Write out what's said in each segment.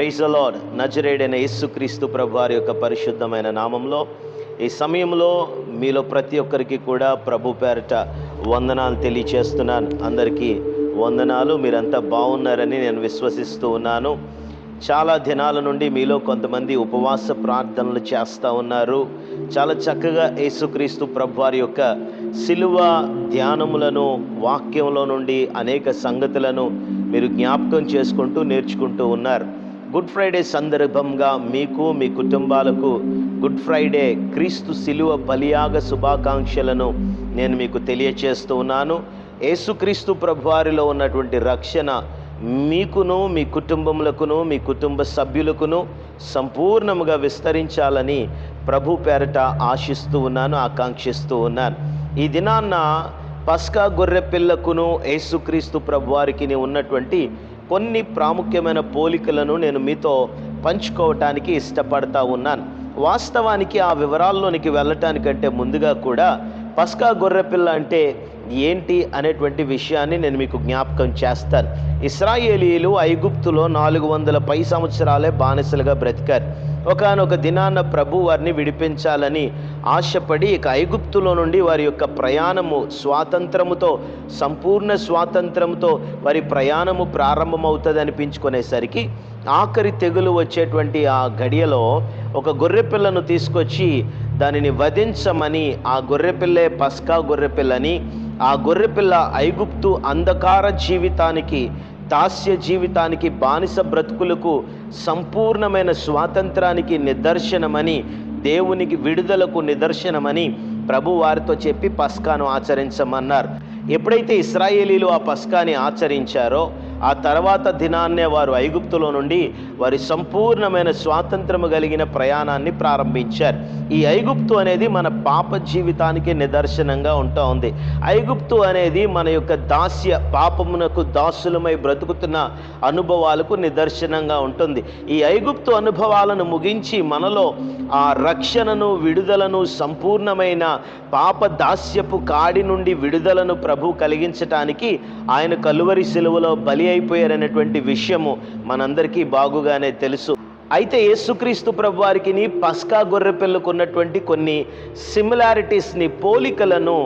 Praise the lord. నజరేయుడైన యేసుక్రీస్తు ప్రభు వారి యొక్క పరిశుద్ధమైన నామంలో ఈ సమయంలో మీలో ప్రతి ఒక్కరికి కూడా ప్రభు పేరట వందనాలు తెలియచేస్తున్నాను. అందరికీ వందనాలు. మీరంతా బాగున్నారని నేను విశ్వసిస్తూ ఉన్నాను. చాలా దినాల నుండి మీలో కొంతమంది ఉపవాస ప్రార్థనలు చేస్తూ ఉన్నారు. చాలా చక్కగా యేసుక్రీస్తు ప్రభు వారి యొక్క సిలువ ధ్యానములను, వాక్యంలో నుండి అనేక సంగతులను మీరు జ్ఞాపకం చేసుకుంటూ నేర్చుకుంటూ ఉన్నారు. గుడ్ ఫ్రైడే సందర్భంగా మీకు, మీ కుటుంబాలకు గుడ్ ఫ్రైడే క్రీస్తు సిలువ బలియాగ శుభాకాంక్షలను నేను మీకు తెలియచేస్తూ ఉన్నాను. యేసుక్రీస్తు ప్రభువారిలో ఉన్నటువంటి రక్షణ మీకును, మీ కుటుంబములకును, మీ కుటుంబ సభ్యులకును సంపూర్ణముగా విస్తరించాలని ప్రభు పేరట ఆశిస్తూ ఉన్నాను, ఆకాంక్షిస్తూ ఉన్నాను. ఈ దినాన్న పస్కా గొర్రె పిల్లకును యేసుక్రీస్తు ప్రభువారికి ఉన్నటువంటి కొన్ని ప్రాముఖ్యమైన పోలికలను నేను మీతో పంచుకోవటానికి ఇష్టపడతా ఉన్నాను. వాస్తవానికి ఆ వివరాల్లోనికి వెళ్ళటానికంటే ముందుగా కూడా పస్కా గొర్రెపిల్ల అంటే ఏంటి అనేటువంటి విషయాన్ని నేను మీకు జ్ఞాపకం చేస్తాను. ఇశ్రాయేలీయులు ఐగుప్తులో 400 సంవత్సరాలే బానిసలుగా బ్రతికారు. ఒకానొక దినాన్న ప్రభు వారిని విడిపించాలని ఆశపడి ఇక ఐగుప్తులో నుండి వారి యొక్క ప్రయాణము స్వాతంత్రముతో, సంపూర్ణ స్వాతంత్రంతో వారి ప్రయాణము ప్రారంభమవుతుంది అనిపించుకునేసరికి ఆఖరి తెగులు వచ్చేటువంటి ఆ గడియలో ఒక గొర్రెపిల్లను తీసుకొచ్చి దానిని వధించమని, ఆ గొర్రెపిల్లే పస్కా గొర్రెపిల్లని, ఆ గొర్రెపిల్ల ఐగుప్తు అంధకార జీవితానికి, దాస్య జీవితానికి, బానిస బ్రతుకులకు సంపూర్ణమైన స్వాతంత్రానికి నిదర్శనమని, దేవునికి విడుదలకు నిదర్శనమని ప్రభు వారితో చెప్పి పస్కాను ఆచరించమన్నారు. ఎప్పుడైతే ఇశ్రాయేలీలు ఆ పస్కాని ఆచరించారో ఆ తర్వాత దినాన్నే వారు ఐగుప్తులో నుండి వారి సంపూర్ణమైన స్వాతంత్రము కలిగిన ప్రయాణాన్ని ప్రారంభించారు. ఈ ఐగుప్తు అనేది మన పాప జీవితానికి నిదర్శనంగా ఉంటా ఉంది. ఐగుప్తు అనేది మన యొక్క దాస్య, పాపమునకు దాసులమై బ్రతుకుతున్న అనుభవాలకు నిదర్శనంగా ఉంటుంది. ఈ ఐగుప్తు అనుభవాలను ముగించి మనలో ఆ రక్షణను, విడుదలను, సంపూర్ణమైన పాప దాస్యపు కాడి నుండి విడుదలను ప్రభు కలిగించటానికి ఆయన కలువరి సిలువలో బలి అయిపోయారనేటువంటి విషయము మనందరికీ బాగుగానే తెలుసు. అయితే యేసుక్రీస్తు ప్రభు వారికి పస్కా గొర్రెపిల్లకు ఉన్నటువంటి కొన్ని సిమిలారిటీస్ని, పోలికలను,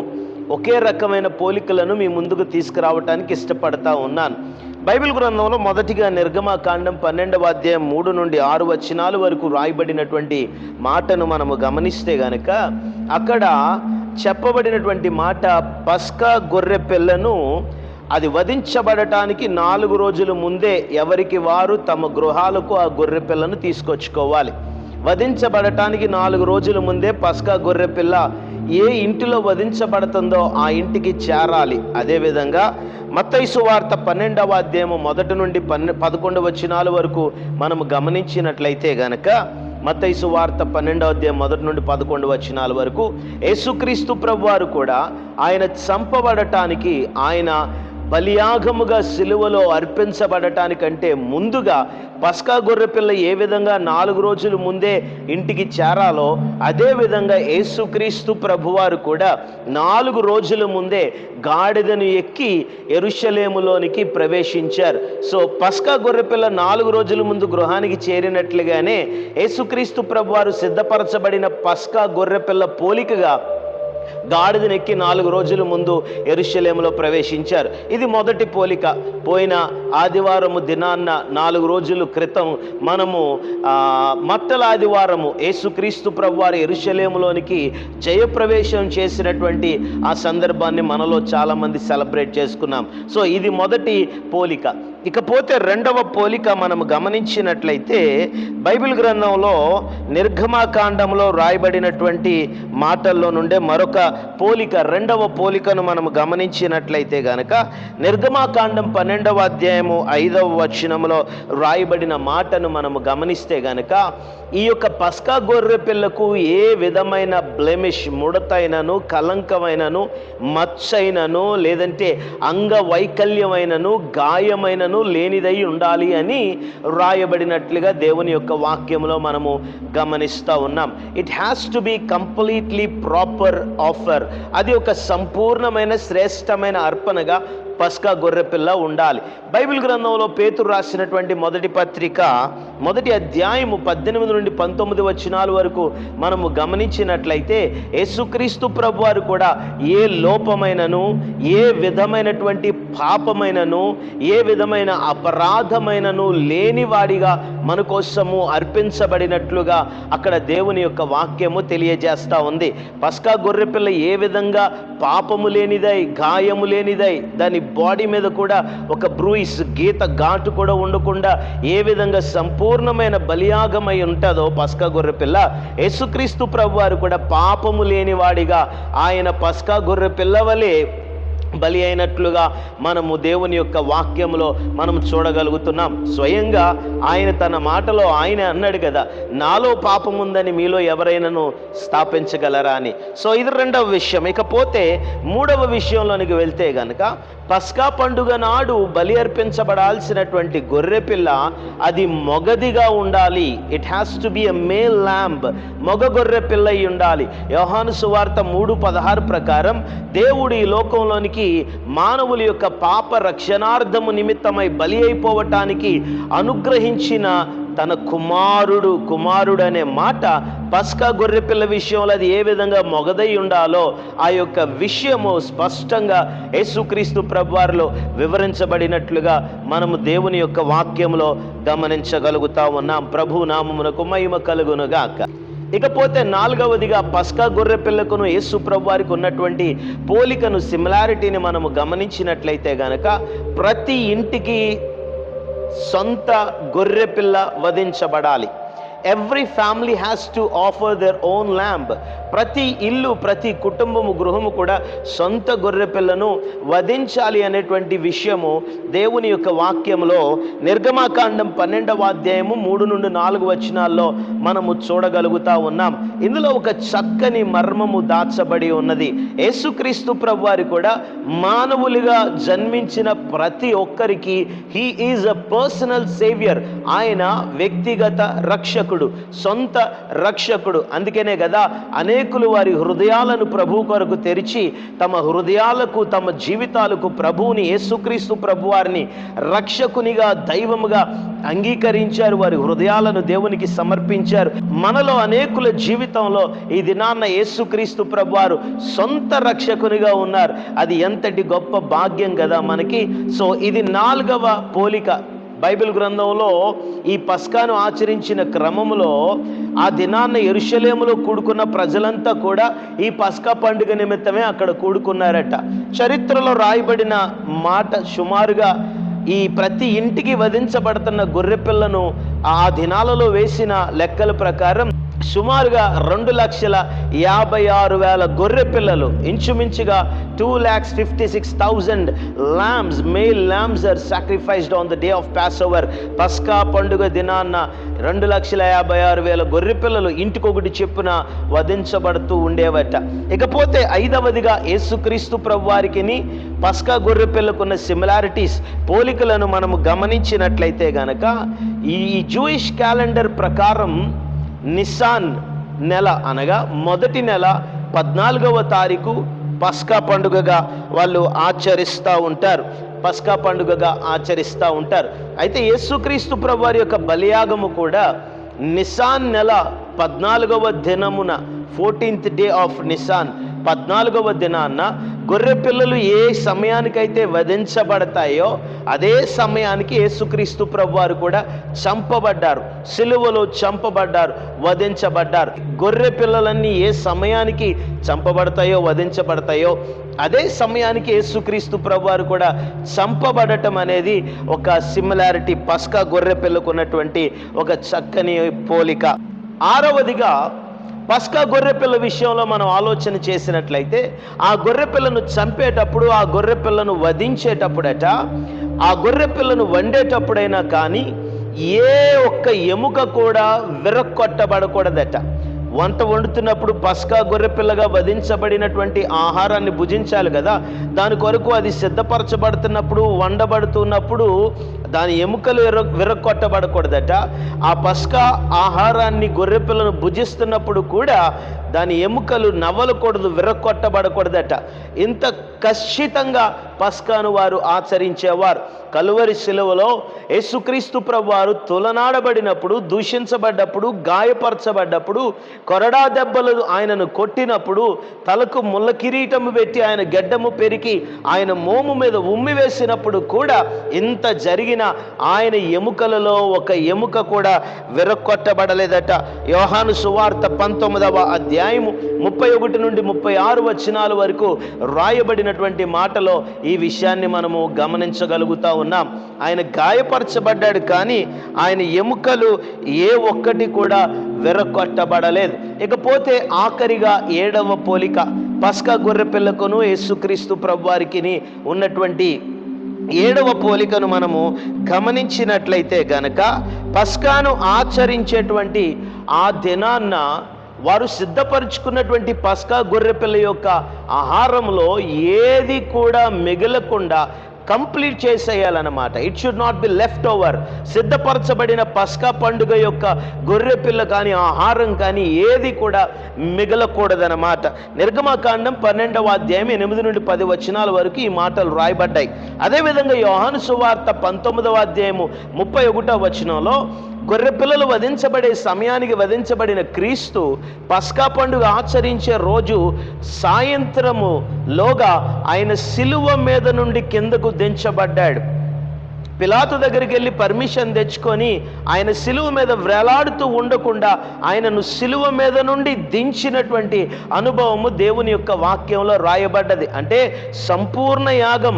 ఒకే రకమైన పోలికలను మీ ముందుకు తీసుకురావటానికి ఇష్టపడతా ఉన్నాను. బైబిల్ గ్రంథంలో మొదటిగా నిర్గమకాండం 12వ అధ్యాయం 3 నుండి 6 వచనాల వరకు రాయబడినటువంటి మాటను మనము గమనిస్తే గనక అక్కడ చెప్పబడినటువంటి మాట, పస్కా గొర్రె పిల్లను అది వధించబడటానికి 4 రోజుల ముందే ఎవరికి వారు తమ గృహాలకు ఆ గొర్రె పిల్లను తీసుకొచ్చుకోవాలి. వధించబడటానికి 4 రోజుల ముందే పస్కా గొర్రె పిల్ల ఏ ఇంటిలో వధించబడుతుందో ఆ ఇంటికి చేరాలి. అదేవిధంగా మత్తయి సువార్త 12వ అధ్యాయం 1 నుండి 11 వచనాల వరకు మనము గమనించినట్లయితే గనక మత్తయి సువార్త 12వ అధ్యాయం 1 నుండి 11 వచనాల వరకు యేసుక్రీస్తు ప్రభువారు కూడా ఆయన చంపబడటానికి, ఆయన బలియాగముగా సిలువలో అర్పించబడటానికంటే ముందుగా పస్కా గొర్రెపిల్ల ఏ విధంగా 4 రోజుల ముందే ఇంటికి చేరాలో అదేవిధంగా యేసుక్రీస్తు ప్రభువారు కూడా 4 రోజుల ముందే గాడిదను ఎక్కి యెరూషలేములోనికి ప్రవేశించారు. సో పస్కా గొర్రెపిల్ల 4 రోజుల ముందు గృహానికి చేరినట్లుగానే యేసుక్రీస్తు ప్రభువారు సిద్ధపరచబడిన పస్కా గొర్రెపిల్ల పోలికగా గాడిదనెక్కి 4 రోజుల ముందు యెరూషలేములో ప్రవేశించారు. ఇది మొదటి పోలిక. పోయిన ఆదివారము దినాన్న 4 రోజుల క్రితం మనము మట్టల ఆదివారము యేసుక్రీస్తు ప్రభువారు యెరూషలేములోనికి జయప్రవేశం చేసినటువంటి ఆ సందర్భాన్ని మనలో చాలామంది సెలబ్రేట్ చేసుకున్నాం. సో ఇది మొదటి పోలిక. ఇకపోతే రెండవ పోలిక మనము గమనించినట్లయితే బైబిల్ గ్రంథంలో నిర్గమకాండంలో రాయబడినటువంటి మాటల్లో నుండే మరొక పోలిక, రెండవ పోలికను మనము గమనించినట్లయితే గనక నిర్గమకాండం 12వ అధ్యాయము 5వ వచనంలో రాయబడిన మాటను మనము గమనిస్తే గనక ఈ యొక్క పస్కా గొర్రె పిల్లకు ఏ విధమైన బ్లెమిష్, ముడతైనను, కలంకమైనను, మచ్చైనను, లేదంటే అంగవైకల్యమైనను, గాయమైనను లేనిదై ఉండాలి అని రాయబడినట్లుగా దేవుని యొక్క వాక్యంలో మనము గమనిస్తూ ఉన్నాం. It has to be completely proper offer. అది ఒక సంపూర్ణమైన శ్రేష్టమైన అర్పణగా పస్కా గొర్రెపిల్ల ఉండాలి. బైబిల్ గ్రంథంలో పేతురు రాసినటువంటి మొదటి పత్రిక 1వ అధ్యాయము 18 నుండి 19 వచనాల వరకు మనము గమనించినట్లయితే యేసుక్రీస్తు ప్రభువారు కూడా ఏ లోపమైనను, ఏ విధమైనటువంటి పాపమైనను, ఏ విధమైన అపరాధమైనను లేనివాడిగా మన కోసము అర్పించబడినట్లుగా అక్కడ దేవుని యొక్క వాక్యము తెలియజేస్తూ ఉంది. పస్కా గొర్రెపిల్ల ఏ విధంగా పాపము లేనిదై, గాయము లేనిదై, దాని బాడీ మీద కూడా ఒక బ్రూయిస్, గీత ఘాటు కూడా ఉండకుండా ఏ విధంగా సంపూర్ణమైన బలియాగమై ఉంటుందో పస్కా గొర్రెపిల్ల, యేసుక్రీస్తు ప్రభువారు కూడా పాపము లేనివాడిగా ఆయన పస్కా గొర్రెపిల్ల వలె బలి అయినట్లుగా మనము దేవుని యొక్క వాక్యంలో మనం చూడగలుగుతున్నాం. స్వయంగా ఆయన తన మాటలో ఆయన అన్నాడు కదా, నాలో పాపం ఉందని మీలో ఎవరైనాను స్థాపించగలరా అని. సో ఇది రెండవ విషయం. ఇకపోతే మూడవ విషయంలోనికి వెళ్తే గనక, పస్కా పండుగ నాడు బలి అర్పించబడాల్సినటువంటి గొర్రెపిల్ల అది మొగదిగా ఉండాలి. It has to be a male lamb. మొగ గొర్రెపిల్ల అయి ఉండాలి. యోహాను సువార్త 3:16 ప్రకారం దేవుడు ఈ లోకంలోనికి మానవుల యొక్క పాప రక్షణార్థము నిమిత్తమై బలి అయిపోవటానికి అనుగ్రహించిన తన కుమారుడు అనే మాట పస్కా గొర్రెపిల్ల విషయంలో అది ఏ విధంగా మొగదై ఉండాలో ఆ యొక్క విషయము స్పష్టంగా యేసుక్రీస్తు ప్రభువారిలో వివరించబడినట్లుగా మనము దేవుని యొక్క వాక్యంలో గమనించగలుగుతా ఉన్నాం. ప్రభు నామమునకు మహిమ కలుగునుగాక. ఇకపోతే నాలుగవదిగా పస్కా గొర్రెపిల్లకును యేసు ప్రభువారికి ఉన్నటువంటి పోలికను, సిమిలారిటీని మనము గమనించినట్లయితే గనక, ప్రతి ఇంటికి సొంత గొర్రెపిల్ల వధించబడాలి. Every family has to offer their own lamb. ప్రతి ఇల్లు, ప్రతి కుటుంబము, గృహము కూడా సొంత గొర్రెపిల్లను వధించాలి అనేటువంటి విషయము దేవుని యొక్క వాక్యంలో నిర్గమాకాండం 12వ అధ్యాయము 3 నుండి 4 వచనాల్లో మనము చూడగలుగుతా ఉన్నాం. ఇందులో ఒక చక్కని మర్మము దాచబడి ఉన్నది. యేసుక్రీస్తు ప్రభువారు కూడా మానవులుగా జన్మించిన ప్రతి ఒక్కరికి he is a personal saviour. ఆయన వ్యక్తిగత రక్షకుడు, సొంత రక్షకుడు. అందుకనే కదా అనేకులు వారి హృదయాలను ప్రభు కొరకు తెరిచి తమ హృదయాలకు, తమ జీవితాలకు ప్రభువుని, యేసుక్రీస్తు ప్రభువారిని రక్షకునిగా, దైవముగా అంగీకరించారు. వారి హృదయాలను దేవునికి సమర్పించారు. మనలో అనేకుల జీవితంలో ఈ దినాన్న యేసుక్రీస్తు ప్రభువారు సొంత రక్షకునిగా ఉన్నారు. అది ఎంతటి గొప్ప భాగ్యం కదా మనకి. సో ఇది 4వ పోలిక. బైబిల్ గ్రంథంలో ఈ పస్కాను ఆచరించిన క్రమంలో ఆ దినాన్న యెరూషలేములో కూడుకున్న ప్రజలంతా కూడా ఈ పస్కా పండుగ నిమిత్తమే అక్కడ కూడుకున్నారట. చరిత్రలో రాయబడిన మాట సుమారుగా ఈ ప్రతి ఇంటికి వధించబడుతున్న గొర్రెపిల్లను ఆ దినాలలో వేసిన లెక్కల ప్రకారం సుమారుగా 2,56,000 గొర్రె పిల్లలు, ఇంచుమించుగా 2,56,000 lambs, male lambs are sacrificed on the day of Passover. పస్కా పండుగ దినాన్న 2,56,000 గొర్రె పిల్లలు ఇంటికొకటి చెప్పున వధించబడుతూ ఉండేవట. ఇకపోతే 5వదిగా యేసుక్రీస్తు ప్రభువారికి పస్కా గొర్రె పిల్లకున్న సిమిలారిటీస్, పోలికలను మనము గమనించినట్లయితే గనక, ఈ జూయిష్ క్యాలెండర్ ప్రకారం నిసాన్ నెల అనగా మొదటి నెల 14వ తారీఖు పస్కా పండుగగా వాళ్ళు ఆచరిస్తూ ఉంటారు. పస్కా పండుగగా ఆచరిస్తూ ఉంటారు. అయితే యేసుక్రీస్తు ప్రభువారి యొక్క బలియాగము కూడా నిసాన్ నెల 14వ దినమున, 14th day of నిసాన్, 14వ దినాన్న గొర్రె పిల్లలు ఏ సమయానికైతే వధించబడతాయో అదే సమయానికి యేసుక్రీస్తు ప్రభువారు కూడా చంపబడ్డారు, సిలువలో చంపబడ్డారు, వధించబడ్డారు. గొర్రె పిల్లలన్నీ ఏ సమయానికి చంపబడతాయో, వధించబడతాయో అదే సమయానికి యేసుక్రీస్తు ప్రభువారు కూడా చంపబడటం అనేది ఒక సిమిలారిటీ, పస్కా గొర్రె పిల్లకు ఉన్నటువంటి ఒక చక్కని పోలిక. 6వదిగా పస్కా గొర్రెపిల్ల విషయంలో మనం ఆలోచన చేసినట్లయితే, ఆ గొర్రెపిల్లను చంపేటప్పుడు, ఆ గొర్రెపిల్లను వధించేటప్పుడట, ఆ గొర్రెపిల్లను వండేటప్పుడైనా కానీ ఏ ఒక్క ఎముక కూడా విరక్కొట్టబడకూడదట. వంట వండుతున్నప్పుడు పస్కా గొర్రెపిల్లగా వధించబడినటువంటి ఆహారాన్ని భుజించాలి కదా. దాని కొరకు అది సిద్ధపరచబడుతున్నప్పుడు, వండబడుతున్నప్పుడు దాని ఎముకలు విరగొట్టబడకూడదట. ఆ పస్కా ఆహారాన్ని గొర్రెపిల్లను భుజిస్తున్నప్పుడు కూడా దాని ఎముకలు నవ్వలకూడదు, విరగొట్టబడకూడదట. ఇంత ఖచ్చితంగా పస్కాను వారు ఆచరించేవారు. కలువరి శిలువలో యేసుక్రీస్తు ప్రభువారు తులనాడబడినప్పుడు, దూషించబడ్డప్పుడు, గాయపరచబడ్డప్పుడు, కొరడా దెబ్బలు ఆయనను కొట్టినప్పుడు, తలకు ముళ్ళ కిరీటము పెట్టి ఆయన గెడ్డము పెరికి ఆయన మోము మీద ఉమ్మి వేసినప్పుడు కూడా ఇంత జరిగిన ఆయన ఎముకలలో ఒక ఎముక కూడా విరగొట్టబడలేదట. యోహాను సువార్త 19వ అధ్యాయము 31 నుండి 36 వచనాల వరకు రాయబడినటువంటి మాటలో ఈ విషయాన్ని మనము గమనించగలుగుతా ఉన్నాం. ఆయన గాయపరచబడ్డాడు, కానీ ఆయన ఎముకలు ఏ ఒక్కటి కూడా విరగొట్టబడలేదు. ఇకపోతే ఆఖరిగా 7వ పోలిక, పస్కా గొర్రెపిల్లకును యేసుక్రీస్తు ప్రభువారికి ఉన్నటువంటి 7వ పోలికను మనము గమనించినట్లయితే గనక, పస్కాను ఆచరించేటువంటి ఆ దినాన్న వారు సిద్ధపరుచుకున్నటువంటి పస్కా గొర్రెపిల్ల యొక్క ఆహారంలో ఏది కూడా మిగలకుండా కంప్లీట్ చేసేయాలన్నమాట. It should not be left over. సిద్ధపరచబడిన పస్కా పండుగ యొక్క గొర్రెపిల్ల కానీ ఆహారం కానీ ఏది కూడా మిగలకూడదన్నమాట. నిర్గమకాండం 12వ అధ్యాయం 8 నుండి 10 వచనాల వరకు ఈ మాటలు రాయబడ్డాయి. అదేవిధంగా యోహాను సువార్త 19వ అధ్యాయము 31వ వచనంలో గొర్రెపిల్లలు వధించబడే సమయానికి వధించబడిన క్రీస్తు పస్కా పండుగ ఆచరించే రోజు సాయంత్రములోగా ఆయన సిలువ మీద నుండి కిందకు దించబడ్డాడు. పిలాతు దగ్గరికి వెళ్ళి పర్మిషన్ తెచ్చుకొని ఆయన సిలువ మీద వేలాడుతూ ఉండకుండా ఆయనను సిలువ మీద నుండి దించినటువంటి అనుభవము దేవుని యొక్క వాక్యంలో రాయబడ్డది. అంటే సంపూర్ణ యాగం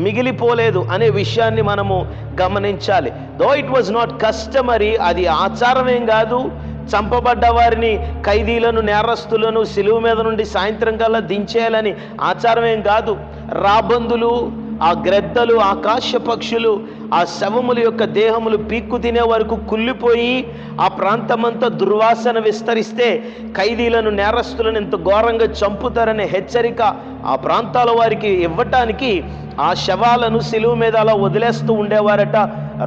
మిగిలిపోలేదు అనే విషయాన్ని మనము గమనించాలి. Though it was not customary, అది ఆచారమేం కాదు. చంపబడ్డ వారిని, ఖైదీలను, నేరస్తులను సిలువ మీద నుండి సాయంత్రం కల్లా దించేయాలని ఆచారమేం కాదు. రాబందులు, ఆ గ్రద్దలు, ఆకాశ పక్షులు ఆ శవముల యొక్క దేహములు పీక్కు తినే వరకు కుళ్ళిపోయి ఆ ప్రాంతమంతా దుర్వాసన విస్తరిస్తే ఖైదీలను, నేరస్తులను ఎంత ఘోరంగా చంపుతారనే హెచ్చరిక ఆ ప్రాంతాల వారికి ఇవ్వటానికి ఆ శవాలను సిలువ మీద అలా వదిలేస్తూ ఉండేవారట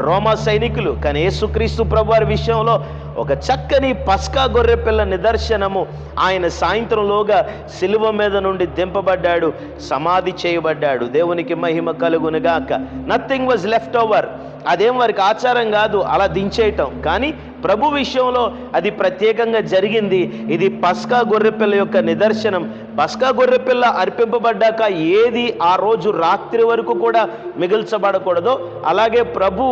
రోమా సైనికులు. కానీ యేసుక్రీస్తు ప్రభువారి విషయంలో ఒక చక్కని పస్కా గొర్రెపిల్ల నిదర్శనము. ఆయన సాయంత్రంలోగా సిలువ మీద నుండి దింపబడ్డాడు, సమాధి చేయబడ్డాడు. దేవునికి మహిమ కలుగునుగాక. Nothing was left over. అదేం వారికి ఆచారం కాదు అలా దించేయటం, కానీ ప్రభు విషయంలో అది ప్రత్యేకంగా జరిగింది. ఇది పస్కా గొర్రెపిల్ల యొక్క నిదర్శనం. పస్కా గొర్రెపిల్ల అర్పింపబడ్డాక ఏది ఆ రోజు రాత్రి వరకు కూడా మిగిల్చబడకూడదో, అలాగే ప్రభు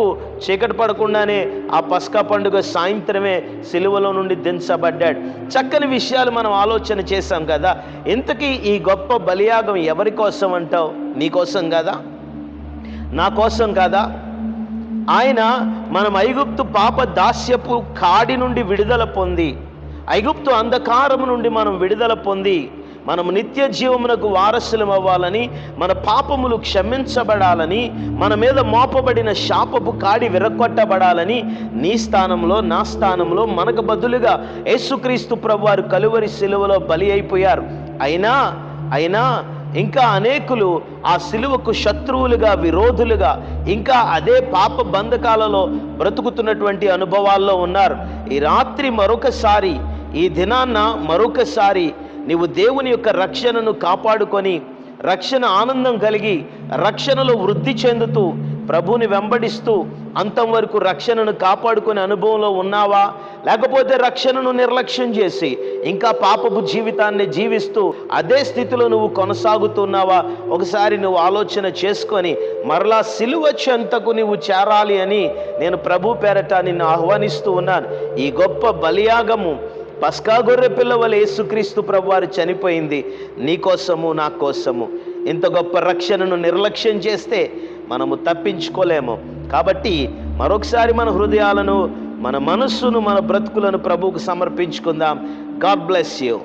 చీకటి పడకుండానే ఆ పస్కా పండుగ సాయంత్రమే సిలువలో నుండి దించబడ్డాడు. చక్కని విషయాలు మనం ఆలోచన చేశాం కదా. ఇంతకీ ఈ గొప్ప బలియాగం ఎవరి కోసం అంటావు? నీ కోసం కదా, నా కోసం కదా. ఆయన మనం ఐగుప్తు పాప దాస్యపు కాడి నుండి విడుదల పొంది, ఐగుప్తు అంధకారము నుండి మనం విడుదల పొంది, మనము నిత్య జీవమునకు వారసులం అవ్వాలని, మన పాపములు క్షమించబడాలని, మన మీద మోపబడిన శాపపు కాడి విరగొట్టబడాలని నీ స్థానంలో, నా స్థానంలో మనకు బదులుగా యేసుక్రీస్తు ప్రభువారు కలువరి సిలువలో బలి అయిపోయారు. అయినా ఇంకా అనేకులు ఆ సిలువకు శత్రువులుగా, విరోధులుగా, ఇంకా అదే పాప బంధకాలలో బ్రతుకుతున్నటువంటి అనుభవాల్లో ఉన్నారు. ఈ రాత్రి మరొకసారి, ఈ దినాన్న మరొకసారి నీవు దేవుని యొక్క రక్షణను కాపాడుకొని, రక్షణ ఆనందం కలిగి, రక్షణలో వృద్ధి చెందుతూ, ప్రభువుని వెంబడిస్తూ అంతం వరకు రక్షణను కాపాడుకునే అనుభవంలో ఉన్నావా? లేకపోతే రక్షణను నిర్లక్ష్యం చేసి ఇంకా పాపపు జీవితాన్ని జీవిస్తూ అదే స్థితిలో నువ్వు కొనసాగుతున్నావా? ఒకసారి నువ్వు ఆలోచన చేసుకొని మరలా సిలువ చెంతకు నువ్వు చేరాలి అని నేను ప్రభు పేరట నిన్ను ఆహ్వానిస్తూ ఉన్నాను. ఈ గొప్ప బలియాగము పస్కా గొర్రె పిల్ల వలె యేసుక్రీస్తు ప్రభువారు చనిపోయింది నీకోసము, నా కోసము. ఇంత గొప్ప రక్షణను నిర్లక్ష్యం చేస్తే మనము తప్పించుకోలేము. కాబట్టి మరొకసారి మన హృదయాలను, మన మనస్సును, మన బ్రతుకులను ప్రభువుకు సమర్పించుకుందాం. God bless you.